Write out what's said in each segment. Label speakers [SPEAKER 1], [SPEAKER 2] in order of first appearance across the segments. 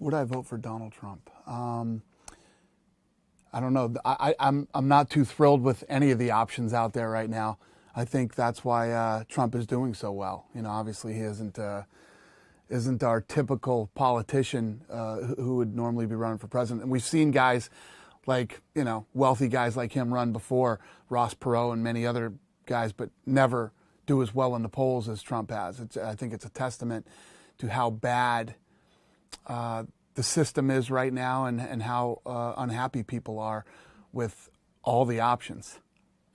[SPEAKER 1] Would I vote for Donald Trump? I don't know. I'm not too thrilled with any of the options out there right now. I think that's why Trump is doing so well. You know, obviously he isn't our typical politician who would normally be running for president. And we've seen guys like, you know, wealthy guys like him run before, Ross Perot and many other guys, but never do as well in the polls as Trump has. I think it's a testament to how bad the system is right now and how unhappy people are with all the options.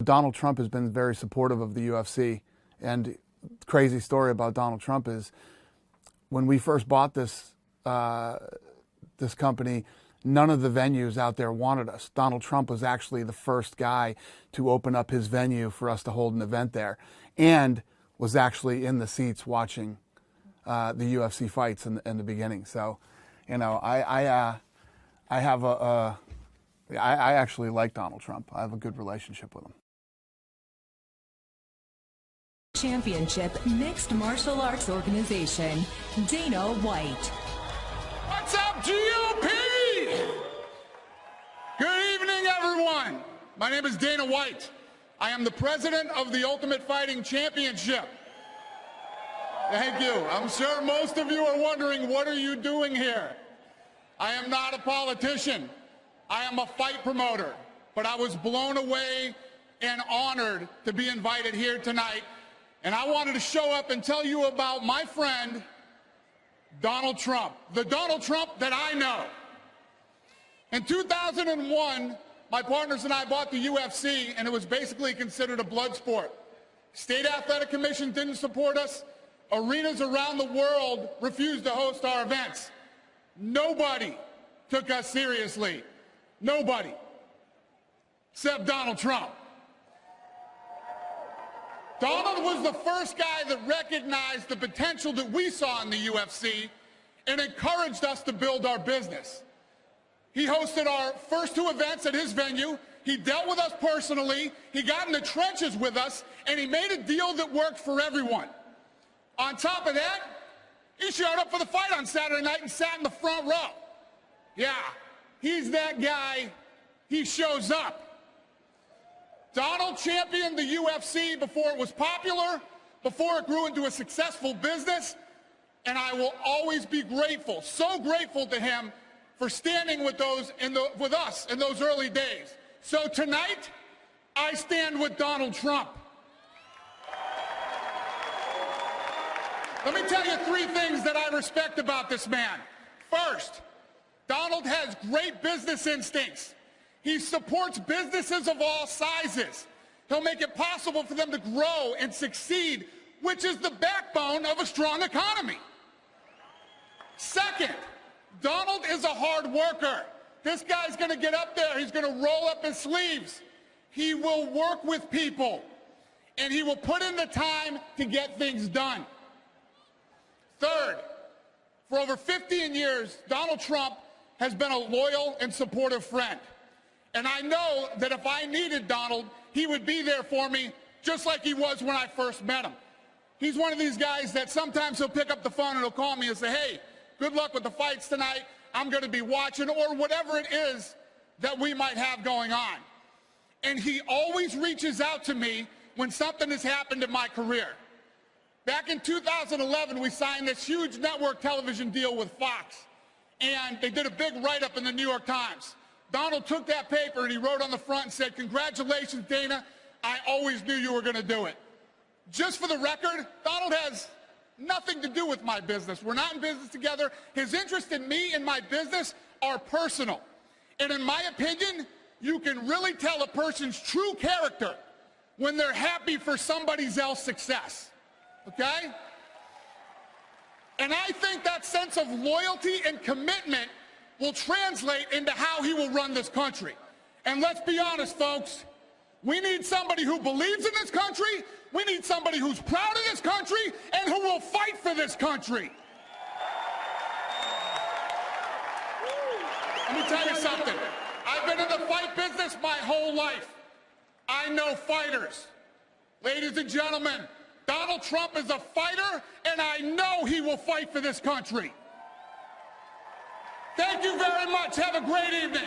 [SPEAKER 1] Donald Trump has been very supportive of the UFC. And crazy story about Donald Trump is when we first bought this company, none of the venues out there wanted us. Donald Trump was actually the first guy to open up his venue for us to hold an event there, and was actually in the seats watching the UFC fights in the beginning. So, you know, I actually like Donald Trump. I have a good relationship with him.
[SPEAKER 2] Championship Mixed Martial Arts Organization, Dana White.
[SPEAKER 3] What's up, GOP? Good evening, everyone. My name is Dana White. I am the president of the Ultimate Fighting Championship. Thank you. I'm sure most of you are wondering, what are you doing here? I am not a politician. I am a fight promoter. But I was blown away and honored to be invited here tonight. And I wanted to show up and tell you about my friend, Donald Trump, the Donald Trump that I know. In 2001, my partners and I bought the UFC, and it was basically considered a blood sport. State Athletic Commission didn't support us. Arenas around the world refused to host our events. Nobody took us seriously. Nobody. Except Donald Trump. Donald was the first guy that recognized the potential that we saw in the UFC and encouraged us to build our business. He hosted our first two events at his venue. He dealt with us personally. He got in the trenches with us, and he made a deal that worked for everyone. On top of that, he showed up for the fight on Saturday night and sat in the front row. Yeah, he's that guy. He shows up. Donald championed the UFC before it was popular, before it grew into a successful business, and I will always be grateful, so grateful to him for standing with with us in those early days. So tonight, I stand with Donald Trump. Let me tell you three things that I respect about this man. First, Donald has great business instincts. He supports businesses of all sizes. He'll make it possible for them to grow and succeed, which is the backbone of a strong economy. Second, Donald is a hard worker. This guy's going to get up there. He's going to roll up his sleeves. He will work with people, and he will put in the time to get things done. Third, for over 15 years, Donald Trump has been a loyal and supportive friend. And I know that if I needed Donald, he would be there for me just like he was when I first met him. He's one of these guys that sometimes he'll pick up the phone and he'll call me and say, hey, good luck with the fights tonight. I'm going to be watching, or whatever it is that we might have going on. And he always reaches out to me when something has happened in my career. Back in 2011, we signed this huge network television deal with Fox, and they did a big write-up in the New York Times. Donald took that paper and he wrote on the front and said, congratulations, Dana. I always knew you were going to do it. Just for the record, Donald has nothing to do with my business. We're not in business together. His interest in me and my business are personal. And in my opinion, you can really tell a person's true character when they're happy for somebody else's success. Okay? And I think that sense of loyalty and commitment will translate into how he will run this country. And let's be honest, folks, we need somebody who believes in this country, we need somebody who's proud of this country, and who will fight for this country. Let me tell you something. I've been in the fight business my whole life. I know fighters. Ladies and gentlemen, Donald Trump is a fighter, and I know he will fight for this country. Thank you very much. Have a great evening.